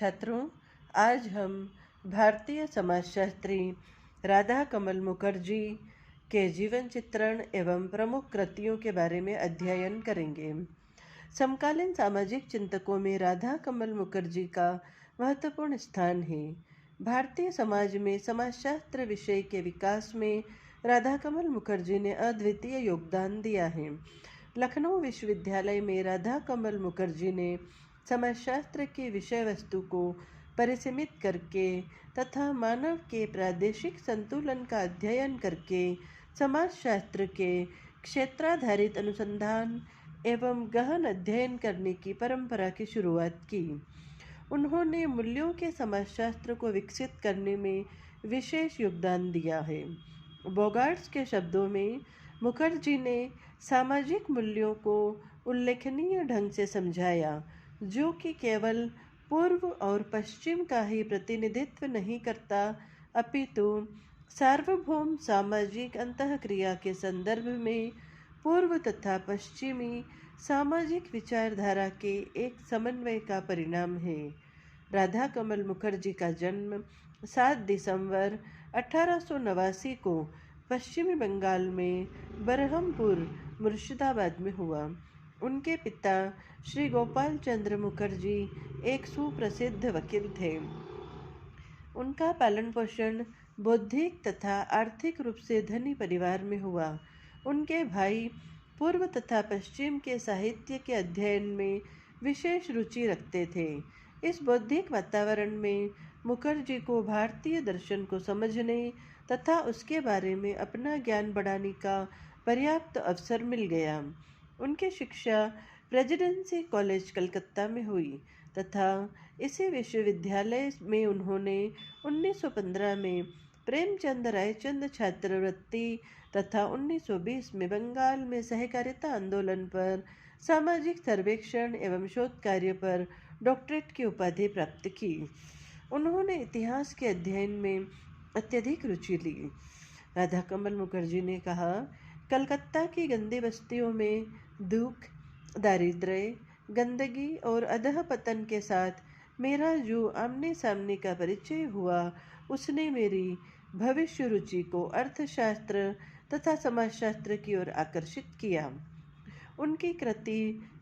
छात्रों, आज हम भारतीय समाजशास्त्री राधा कमल मुखर्जी के जीवन चित्रण एवं प्रमुख कृतियों के बारे में अध्ययन करेंगे। समकालीन सामाजिक चिंतकों में राधा कमल मुखर्जी का महत्वपूर्ण स्थान है। भारतीय समाज में समाजशास्त्र विषय के विकास में राधा कमल मुखर्जी ने अद्वितीय योगदान दिया है। लखनऊ विश्वविद्यालय में राधा कमल मुखर्जी ने समाजशास्त्र की विषय वस्तु को परिसीमित करके तथा मानव के प्रादेशिक संतुलन का अध्ययन करके समाजशास्त्र के क्षेत्राधारित अनुसंधान एवं गहन अध्ययन करने की परंपरा की शुरुआत की। उन्होंने मूल्यों के समाजशास्त्र को विकसित करने में विशेष योगदान दिया है। बोगार्ट्स के शब्दों में मुखर्जी ने सामाजिक मूल्यों को उल्लेखनीय ढंग से समझाया, जो कि केवल पूर्व और पश्चिम का ही प्रतिनिधित्व नहीं करता, अपितु सार्वभौम सामाजिक अंतःक्रिया के संदर्भ में पूर्व तथा पश्चिमी सामाजिक विचारधारा के एक समन्वय का परिणाम है। राधा कमल मुखर्जी का जन्म 7 दिसंबर 1889 को पश्चिमी बंगाल में बरहमपुर, मुर्शिदाबाद में हुआ। उनके पिता श्री गोपाल चंद्र मुखर्जी एक सुप्रसिद्ध वकील थे। उनका पालन पोषण बौद्धिक तथा आर्थिक रूप से धनी परिवार में हुआ। उनके भाई पूर्व तथा पश्चिम के साहित्य के अध्ययन में विशेष रुचि रखते थे। इस बौद्धिक वातावरण में मुखर्जी को भारतीय दर्शन को समझने तथा उसके बारे में अपना ज्ञान बढ़ाने का पर्याप्त अवसर मिल गया। उनकी शिक्षा प्रेसिडेंसी कॉलेज कलकत्ता में हुई तथा इसी विश्वविद्यालय में उन्होंने 1915 में प्रेमचंद रायचंद छात्रवृत्ति तथा 1920 में बंगाल में सहकारिता आंदोलन पर सामाजिक सर्वेक्षण एवं शोध कार्य पर डॉक्टरेट की उपाधि प्राप्त की। उन्होंने इतिहास के अध्ययन में अत्यधिक रुचि ली। राधा कमल मुखर्जी ने कहा, कलकत्ता की गंदी बस्तियों में दुख, दारिद्र्य, गंदगी और अधःपतन के साथ मेरा जो आमने सामने का परिचय हुआ, उसने मेरी भविष्य रुचि को अर्थशास्त्र तथा समाजशास्त्र की ओर आकर्षित किया। उनकी कृति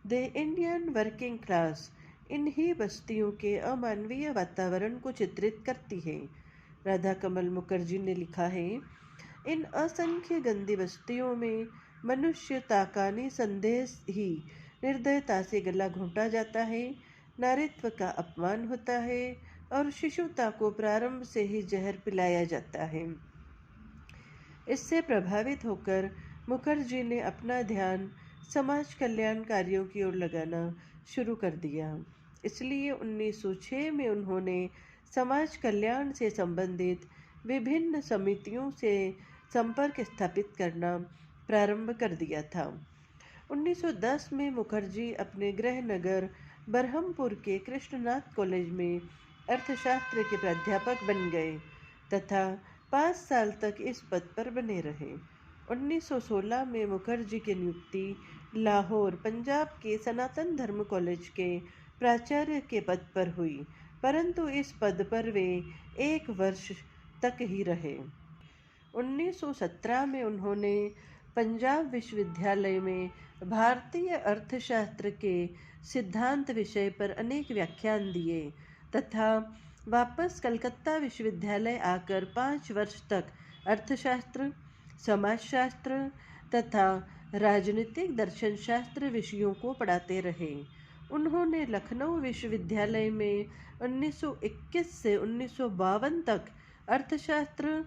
द इंडियन वर्किंग क्लास इन्हीं बस्तियों के अमानवीय वातावरण को चित्रित करती है। राधा कमल मुखर्जी ने लिखा है, इन असंख्य गंदी बस्तियों में मनुष्यता का निसंदेह ही निर्दयता से गला घोंटा जाता है, नारीत्व का अपमान होता है और शिशुता को प्रारंभ से ही जहर पिलाया जाता है। इससे प्रभावित होकर मुखर्जी ने अपना ध्यान समाज कल्याण कार्यों की ओर लगाना शुरू कर दिया। इसलिए 1906 में उन्होंने समाज कल्याण से संबंधित विभिन्न समितियों से संपर्क स्थापित करना प्रारंभ कर दिया था। 1910 में मुखर्जी अपने गृह नगर बरहमपुर के कृष्णनाथ कॉलेज में अर्थशास्त्र के प्राध्यापक बन गए तथा 5 साल तक इस पद पर बने रहे। 1916 में मुखर्जी की नियुक्ति लाहौर, पंजाब के सनातन धर्म कॉलेज के प्राचार्य के पद पर हुई, परंतु इस पद पर वे 1 वर्ष तक ही रहे। 1917 में उन्होंने पंजाब विश्वविद्यालय में भारतीय अर्थशास्त्र के सिद्धांत विषय पर अनेक व्याख्यान दिए तथा वापस कलकत्ता विश्वविद्यालय आकर 5 वर्ष तक अर्थशास्त्र, समाजशास्त्र तथा राजनीतिक दर्शनशास्त्र विषयों को पढ़ाते रहे। उन्होंने लखनऊ विश्वविद्यालय में 1921 से 1952 तक अर्थशास्त्र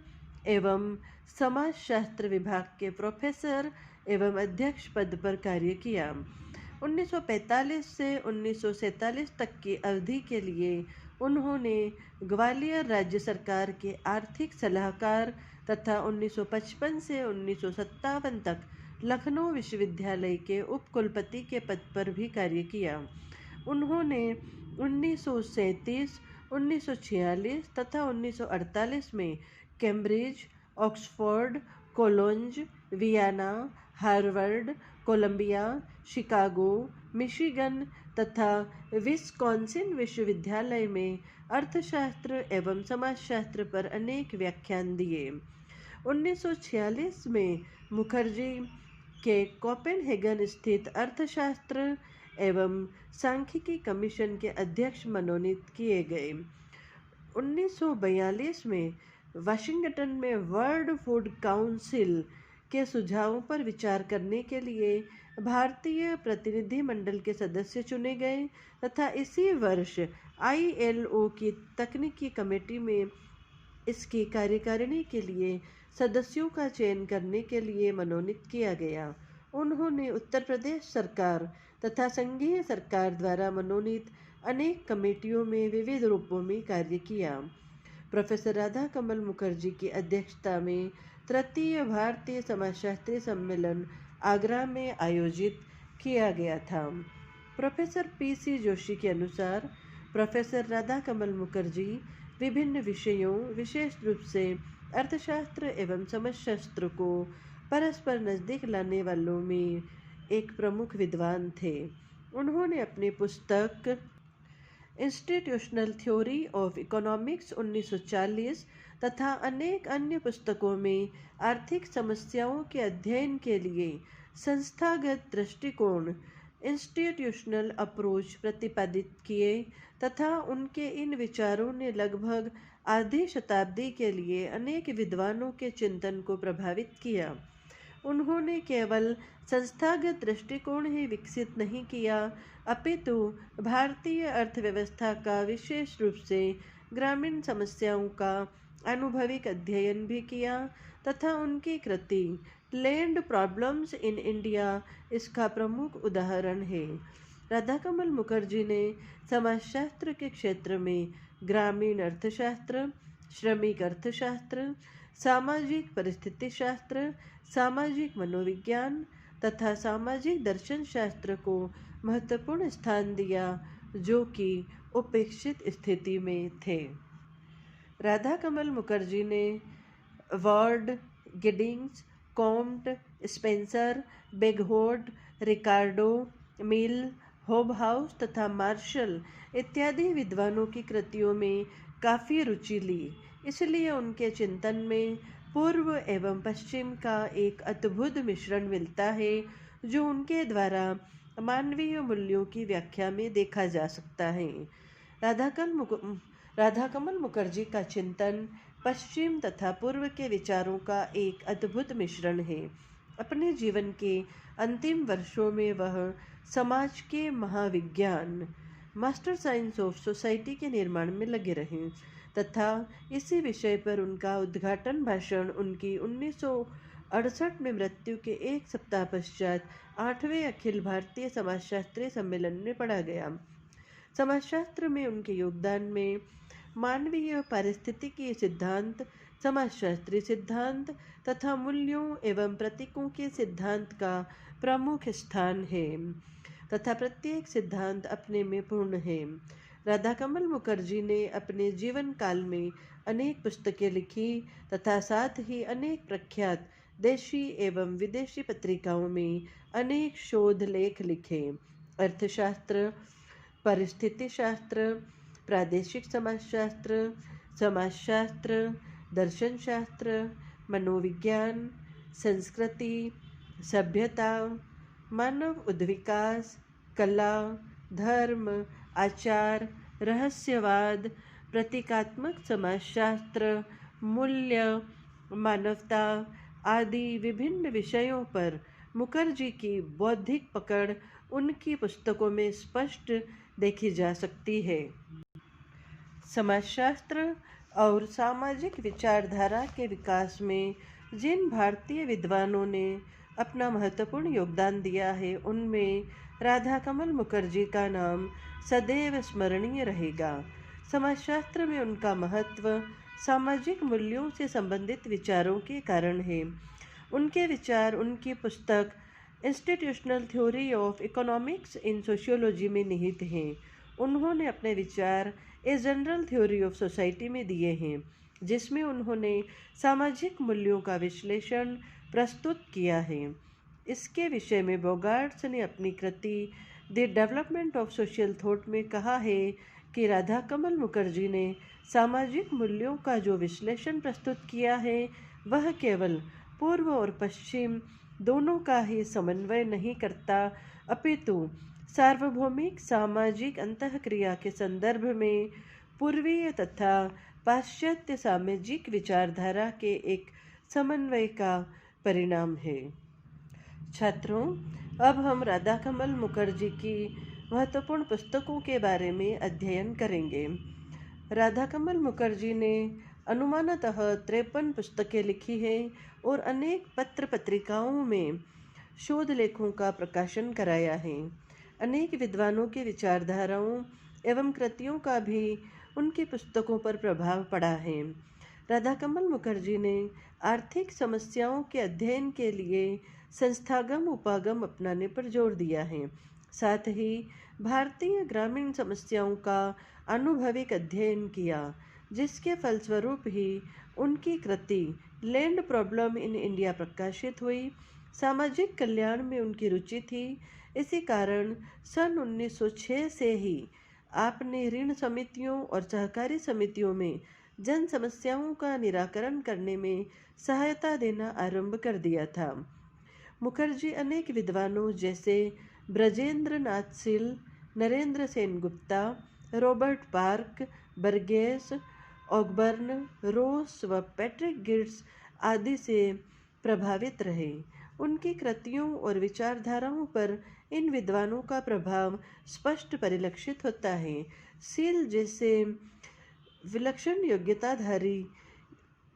एवं समाजशास्त्र विभाग के प्रोफेसर एवं अध्यक्ष पद पर कार्य किया। 1945 से 1947 तक की अवधि के लिए उन्होंने ग्वालियर राज्य सरकार के आर्थिक सलाहकार तथा 1955 से 1957 तक लखनऊ विश्वविद्यालय के उपकुलपति के पद पर भी कार्य किया। उन्होंने 1937, 1946 तथा 1948 में Cambridge, Oxford, Cologne, Vienna, Harvard, Columbia, Chicago, Michigan, तथा विस्कॉन्सिन विश्वविद्यालय में अर्थशास्त्र एवं समाजशास्त्र पर अनेक व्याख्यान दिए। 1946 में मुखर्जी के कोपेनहेगन स्थित अर्थशास्त्र एवं सांख्यिकी कमीशन के अध्यक्ष मनोनीत किए गए। 1942 में वाशिंगटन में वर्ल्ड फूड काउंसिल के सुझावों पर विचार करने के लिए भारतीय प्रतिनिधिमंडल के सदस्य चुने गए तथा इसी वर्ष ILO की तकनीकी कमेटी में इसकी कार्यकारिणी के लिए सदस्यों का चयन करने के लिए मनोनीत किया गया। उन्होंने उत्तर प्रदेश सरकार तथा संघीय सरकार द्वारा मनोनीत अनेक कमेटियों में विविध रूपों में कार्य किया। प्रोफेसर राधाकमल मुखर्जी की अध्यक्षता में तृतीय भारतीय समाजशास्त्री सम्मेलन आगरा में आयोजित किया गया था। प्रोफेसर PC जोशी के अनुसार प्रोफेसर राधाकमल मुखर्जी विभिन्न विषयों, विशेष रूप से अर्थशास्त्र एवं समाजशास्त्र को परस्पर नज़दीक लाने वालों में एक प्रमुख विद्वान थे। उन्होंने अपनी पुस्तक इंस्टीट्यूशनल थ्योरी ऑफ इकोनॉमिक्स 1940 तथा अनेक अन्य पुस्तकों में आर्थिक समस्याओं के अध्ययन के लिए संस्थागत दृष्टिकोण इंस्टीट्यूशनल अप्रोच प्रतिपादित किए तथा उनके इन विचारों ने लगभग आधी शताब्दी के लिए अनेक विद्वानों के चिंतन को प्रभावित किया। उन्होंने केवल संस्थागत दृष्टिकोण ही विकसित नहीं किया, अपितु भारतीय अर्थव्यवस्था का विशेष रूप से ग्रामीण समस्याओं का अनुभविक अध्ययन भी किया तथा उनकी कृति लैंड प्रॉब्लम्स इन इंडिया इसका प्रमुख उदाहरण है। राधाकमल मुखर्जी ने समाजशास्त्र के क्षेत्र में ग्रामीण अर्थशास्त्र, श्रमिक अर्थशास्त्र, सामाजिक परिस्थिति शास्त्र, सामाजिक मनोविज्ञान तथा सामाजिक दर्शन शास्त्र को महत्वपूर्ण स्थान दिया, जो कि उपेक्षित स्थिति में थे। राधाकमल मुखर्जी ने वार्ड, गिडिंग्स, कॉम्ट, स्पेंसर, बेगहोड, रिकार्डो, मिल, होबहाउस तथा मार्शल इत्यादि विद्वानों की कृतियों में काफ़ी रुचि ली। इसलिए उनके चिंतन में पूर्व एवं पश्चिम का एक अद्भुत मिश्रण मिलता है, जो उनके द्वारा मानवीय मूल्यों की व्याख्या में देखा जा सकता है। राधाकमल मुखर्जी का चिंतन पश्चिम तथा पूर्व के विचारों का एक अद्भुत मिश्रण है। अपने जीवन के अंतिम वर्षों में वह समाज के Mahavigyan master science of society के निर्माण में लगे रहे तथा इसी विषय पर उनका उद्घाटन भाषण उनकी 1968 में मृत्यु के एक सप्ताह पश्चात 8वें अखिल भारतीय समाजशास्त्री सम्मेलन में पढ़ा गया। समाजशास्त्र में उनके योगदान में मानवीय पारिस्थितिकी सिद्धांत, समाजशास्त्री सिद्धांत तथा मूल्यों एवं प्रतीकों के सिद्धांत का प्रमुख स्थान है तथा प्रत्येक सिद्धांत अपने में पूर्ण है। राधाकमल मुखर्जी ने अपने जीवन काल में अनेक पुस्तकें लिखी तथा साथ ही अनेक प्रख्यात देशी एवं विदेशी पत्रिकाओं में अनेक शोध लेख लिखे। अर्थशास्त्र, परिस्थिति शास्त्र, प्रादेशिक समाजशास्त्र, समाजशास्त्र, दर्शन शास्त्र, मनोविज्ञान, संस्कृति, सभ्यता, मानव उद्विकास, कला, धर्म, आचार, रहस्यवाद, प्रतीकात्मक समाजशास्त्र, मूल्य, मानवता आदि विभिन्न विषयों पर मुखर्जी की बौद्धिक पकड़ उनकी पुस्तकों में स्पष्ट देखी जा सकती है। समाजशास्त्र और सामाजिक विचारधारा के विकास में जिन भारतीय विद्वानों ने अपना महत्वपूर्ण योगदान दिया है, उनमें राधाकमल मुखर्जी का नाम सदैव स्मरणीय रहेगा। समाजशास्त्र में उनका महत्व सामाजिक मूल्यों से संबंधित विचारों के कारण है। उनके विचार उनकी पुस्तक institutional theory of economics in sociology में निहित हैं। उन्होंने अपने विचार a general theory of society में दिए हैं, जिसमें उन्होंने सामाजिक मूल्यों का विश्लेषण प्रस्तुत किया है। इसके विषय में बोगार्ट्स ने अपनी कृति the development of social thought में कहा है कि राधा कमल मुखर्जी ने सामाजिक मूल्यों का जो विश्लेषण प्रस्तुत किया है वह केवल पूर्व और पश्चिम दोनों का ही समन्वय नहीं करता, अपितु सार्वभौमिक सामाजिक अंतःक्रिया के संदर्भ में पूर्वीय तथा पाश्चात्य सामाजिक विचारधारा के एक समन्वय का परिणाम है। छात्रों, अब हम राधा कमल मुखर्जी की महत्वपूर्ण पुस्तकों के बारे में अध्ययन करेंगे। राधा कमल मुखर्जी ने अनुमानतः 53 पुस्तकें लिखी हैं और अनेक पत्र पत्रिकाओं में शोध लेखों का प्रकाशन कराया है। अनेक विद्वानों की विचारधाराओं एवं कृतियों का भी उनकी पुस्तकों पर प्रभाव पड़ा है। राधा कमल मुखर्जी ने आर्थिक समस्याओं के अध्ययन के लिए संस्थागम उपागम अपनाने पर जोर दिया है। साथ ही भारतीय ग्रामीण समस्याओं का अनुभविक अध्ययन किया, जिसके फलस्वरूप ही उनकी कृति लैंड प्रॉब्लम इन इंडिया प्रकाशित हुई। सामाजिक कल्याण में उनकी रुचि थी, इसी कारण सन 1906 से ही आपने ऋण समितियों और सहकारी समितियों में जन समस्याओं का निराकरण करने में सहायता देना आरंभ कर दिया था। मुखर्जी अनेक विद्वानों जैसे Brajendra Nath Seal, Narendra Sen Gupta, Robert Park, Burgess, Ogburn, Ross व पैट्रिक गिट्स आदि से प्रभावित रहे। उनकी कृतियों और विचारधाराओं पर इन विद्वानों का प्रभाव स्पष्ट परिलक्षित होता है। सील जैसे विलक्षण योग्यताधारी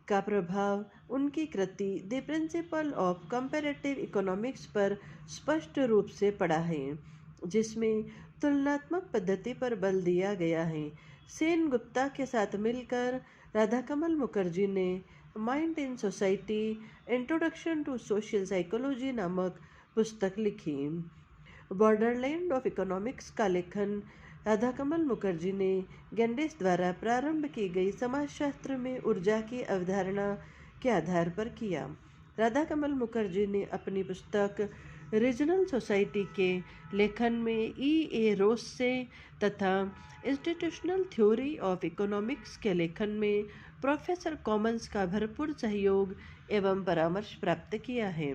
का प्रभाव उनकी कृति the principle of comparative economics पर स्पष्ट रूप से पड़ा है, जिसमें तुलनात्मक पद्धति पर बल दिया गया है। सेन गुप्ता के साथ मिलकर राधा कमल मुखर्जी ने mind in society, introduction to social psychology नामक पुस्तक लिखी। बॉर्डरलैंड ऑफ इकोनॉमिक्स का लेखन राधा कमल मुखर्जी ने गैंडिस द्वारा प्रारंभ की गई समाजशास्त्र में ऊर्जा की अवधारणा के आधार पर किया। राधा कमल मुखर्जी ने अपनी पुस्तक रीजनल सोसाइटी के लेखन में E.A. रोस से तथा इंस्टीट्यूशनल थ्योरी ऑफ इकोनॉमिक्स के लेखन में प्रोफेसर कॉमन्स का भरपूर सहयोग एवं परामर्श प्राप्त किया है।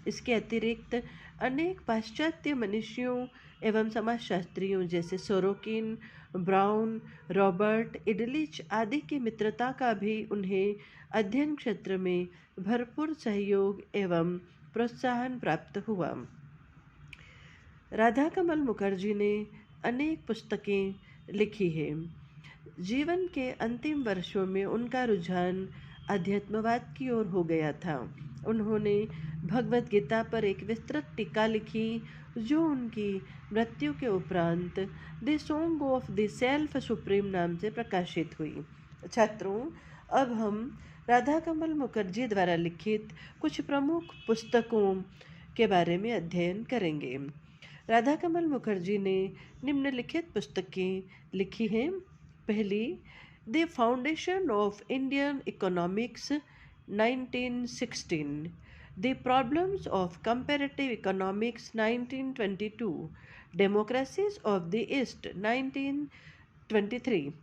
इसके अतिरिक्त अनेक पाश्चात्य मनीषियों एवं समाजशास्त्रियों जैसे सोरोकिन, ब्राउन, रॉबर्ट इडलिच आदि की मित्रता का भी उन्हें अध्ययन क्षेत्र में भरपूर सहयोग एवं प्रोत्साहन प्राप्त हुआ। राधा कमल मुखर्जी ने अनेक पुस्तकें लिखी हैं। जीवन के अंतिम वर्षों में उनका रुझान अध्यात्मवाद की ओर हो गया था। उन्होंने भगवत गीता पर एक विस्तृत टीका लिखी, जो उनकी मृत्यु के उपरांत the song of the self supreme नाम से प्रकाशित हुई। छात्रों, अब हम राधा कमल मुखर्जी द्वारा लिखित कुछ प्रमुख पुस्तकों के बारे में अध्ययन करेंगे। राधा कमल मुखर्जी ने निम्नलिखित पुस्तकें लिखी हैं। पहली, the foundation of Indian economics 1916, The Problems of Comparative Economics 1922, Democracies of the East 1923,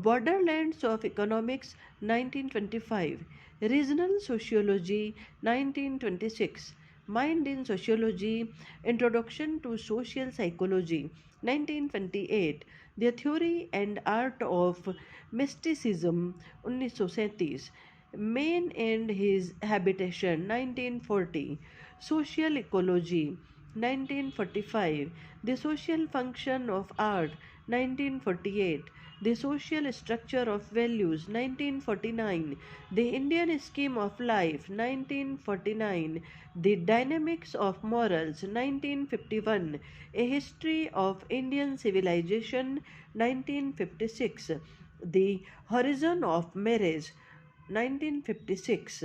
Borderlands of Economics 1925, Regional Sociology 1926, Mind in Sociology, Introduction to Social Psychology 1928, The Theory and Art of Mysticism 1937, Man and His Habitation 1940, Social Ecology 1945, The Social Function of Art 1948, The Social Structure of Values 1949, The Indian Scheme of Life 1949, The Dynamics of Morals 1951, A History of Indian Civilization 1956, The Horizon of Marriage 1956,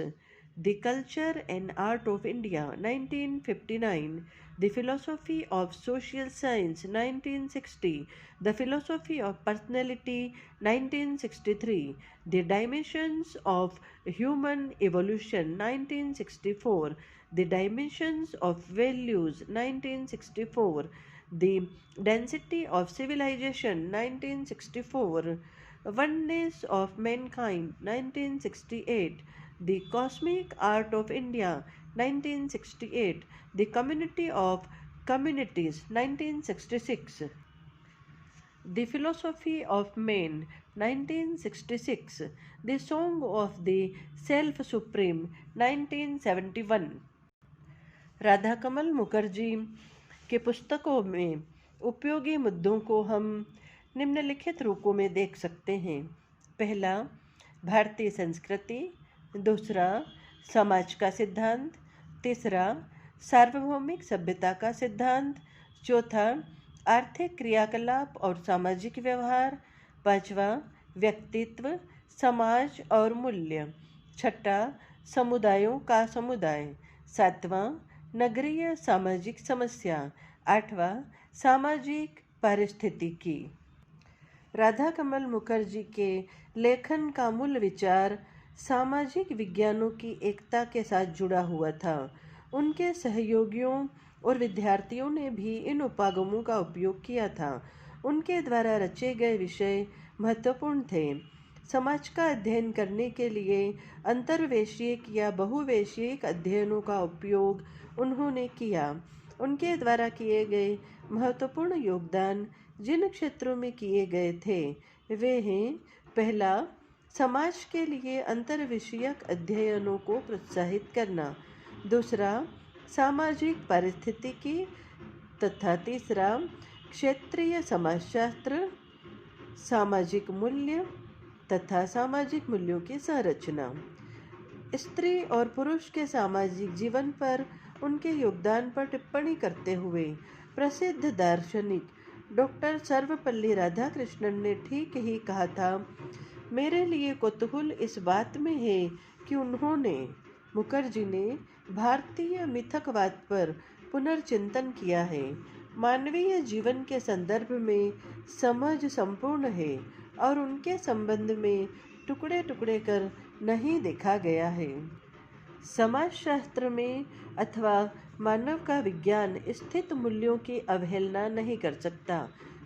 The Culture and Art of India 1959, The Philosophy of Social Science 1960, The Philosophy of Personality 1963, The Dimensions of Human Evolution 1964, The Dimensions of Values 1964, The Density of Civilization 1964, Oneness of Mankind 1968, The Cosmic Art of India 1968, The Community of Communities 1966, The Philosophy of Man 1966, The Song of the Self Supreme 1971। Radha Kamal Mukherjee के पुस्तकों में उपयोगी मुद्दों को हम निम्नलिखित रूपों में देख सकते हैं। पहला, भारतीय संस्कृति। दूसरा, समाज का सिद्धांत। तीसरा, सार्वभौमिक सभ्यता का सिद्धांत। चौथा, आर्थिक क्रियाकलाप और सामाजिक व्यवहार। पांचवा, व्यक्तित्व, समाज और मूल्य। छठा, समुदायों का समुदाय। सातवां, नगरीय सामाजिक समस्या। आठवां, सामाजिक पारिस्थितिकी। राधा कमल मुखर्जी के लेखन का मूल विचार सामाजिक विज्ञानों की एकता के साथ जुड़ा हुआ था। उनके सहयोगियों और विद्यार्थियों ने भी इन उपागमों का उपयोग किया था। उनके द्वारा रचे गए विषय महत्वपूर्ण थे। समाज का अध्ययन करने के लिए अंतर्वैश्विक या बहुवैश्विक अध्ययनों का उपयोग उन्होंने किया। उनके द्वारा किए गए महत्वपूर्ण योगदान जिन क्षेत्रों में किए गए थे वे हैं: पहला, समाज के लिए अंतर्विषयक अध्ययनों को प्रोत्साहित करना। दूसरा, सामाजिक पारिस्थितिकी तथा तीसरा, क्षेत्रीय समाजशास्त्र, सामाजिक मूल्य तथा सामाजिक मूल्यों की संरचना। स्त्री और पुरुष के सामाजिक जीवन पर उनके योगदान पर टिप्पणी करते हुए प्रसिद्ध दार्शनिक डॉक्टर सर्वपल्ली राधाकृष्णन ने ठीक ही कहा था, मेरे लिए कौतूहल इस बात में है कि उन्होंने, मुखर्जी ने, भारतीय मिथकवाद पर पुनर्चिंतन किया है। मानवीय जीवन के संदर्भ में समझ संपूर्ण है और उनके संबंध में टुकड़े टुकड़े कर नहीं देखा गया है। समाजशास्त्र में अथवा मानव का विज्ञान स्थित मूल्यों की अवहेलना नहीं कर सकता।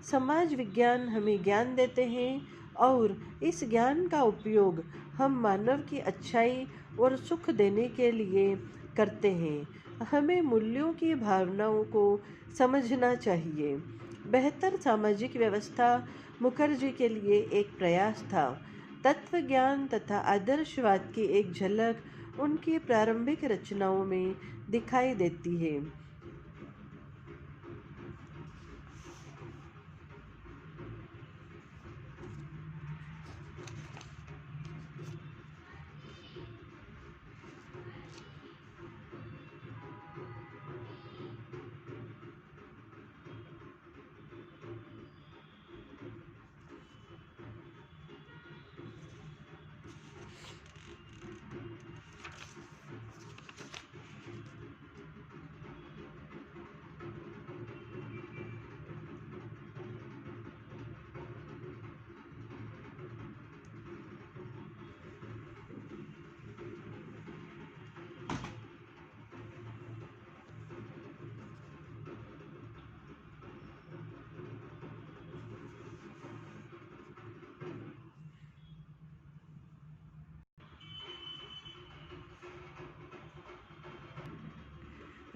समाज विज्ञान हमें ज्ञान देते हैं और इस ज्ञान का उपयोग हम मानव की अच्छाई और सुख देने के लिए करते हैं। हमें मूल्यों की भावनाओं को समझना चाहिए। बेहतर सामाजिक व्यवस्था मुखर्जी के लिए एक प्रयास था। तत्व ज्ञान तथा आदर्शवाद की एक झलक उनकी प्रारंभिक रचनाओं में दिखाई देती है।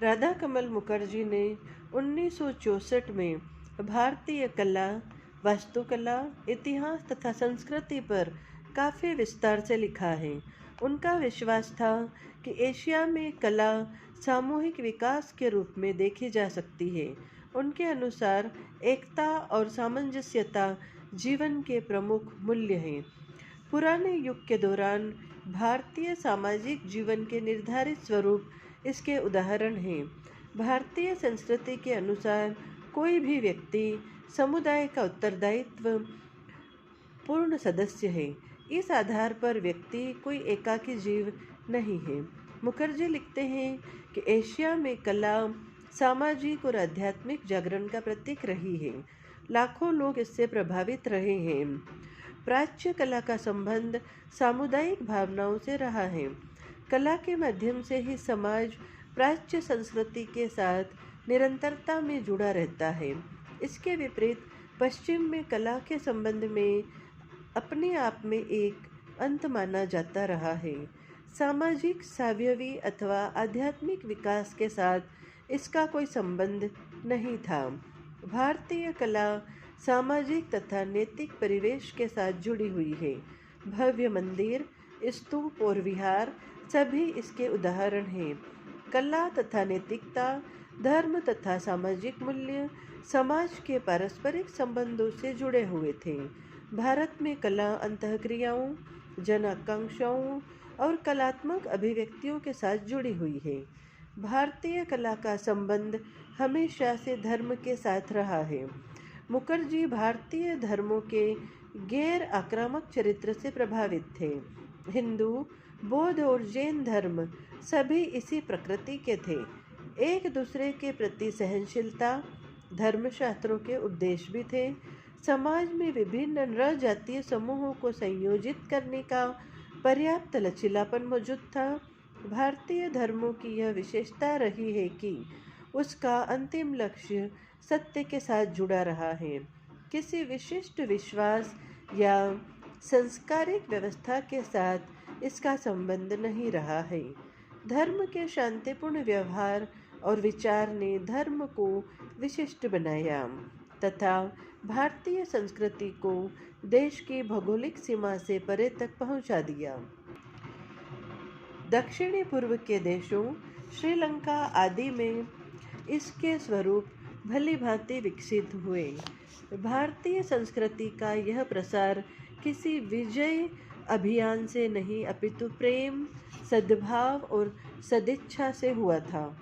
राधा कमल मुखर्जी ने 1964 में भारतीय कला, वास्तुकला, इतिहास तथा संस्कृति पर काफ़ी विस्तार से लिखा है। उनका विश्वास था कि एशिया में कला सामूहिक विकास के रूप में देखी जा सकती है। उनके अनुसार एकता और सामंजस्यता जीवन के प्रमुख मूल्य हैं। पुराने युग के दौरान भारतीय सामाजिक जीवन के निर्धारित स्वरूप इसके उदाहरण हैं। भारतीय संस्कृति के अनुसार कोई भी व्यक्ति समुदाय का उत्तरदायित्व पूर्ण सदस्य है। इस आधार पर व्यक्ति कोई एकाकी जीव नहीं है। मुखर्जी लिखते हैं कि एशिया में कला सामाजिक और आध्यात्मिक जागरण का प्रतीक रही है। लाखों लोग इससे प्रभावित रहे हैं। प्राच्य कला का संबंध सामुदायिक भावनाओं से रहा है। कला के माध्यम से ही समाज प्राच्य संस्कृति के साथ निरंतरता में जुड़ा रहता है। इसके विपरीत पश्चिम में कला के संबंध में अपने आप में एक अंत माना जाता रहा है। सामाजिक सावयवी अथवा आध्यात्मिक विकास के साथ इसका कोई संबंध नहीं था। भारतीय कला सामाजिक तथा नैतिक परिवेश के साथ जुड़ी हुई है। भव्य मंदिर, स्तूप और विहार सभी इसके उदाहरण हैं। कला तथा नैतिकता, धर्म तथा सामाजिक मूल्य समाज के पारस्परिक संबंधों से जुड़े हुए थे। भारत में कला अंतःक्रियाओं, जन आकांक्षाओं और कलात्मक अभिव्यक्तियों के साथ जुड़ी हुई है। भारतीय कला का संबंध हमेशा से धर्म के साथ रहा है। मुखर्जी भारतीय धर्मों के गैर आक्रामक चरित्र से प्रभावित थे। हिंदू, बौद्ध और जैन धर्म सभी इसी प्रकृति के थे। एक दूसरे के प्रति सहनशीलता धर्मशास्त्रों के उद्देश्य भी थे। समाज में विभिन्न नर जातीय समूहों को संयोजित करने का पर्याप्त लचीलापन मौजूद था। भारतीय धर्मों की यह विशेषता रही है कि उसका अंतिम लक्ष्य सत्य के साथ जुड़ा रहा है, किसी विशिष्ट विश्वास या सांस्कृतिक व्यवस्था के साथ इसका संबंध नहीं रहा है। धर्म के शांतिपूर्ण व्यवहार और विचार ने धर्म को विशिष्ट बनाया तथा भारतीय संस्कृति को देश की भौगोलिक सीमा से परे तक पहुंचा दिया। दक्षिणी पूर्व के देशों, श्रीलंका आदि में इसके स्वरूप भली भांति विकसित हुए। भारतीय संस्कृति का यह प्रसार किसी विजय अभियान से नहीं अपितु प्रेम, सद्भाव और सदिच्छा से हुआ था।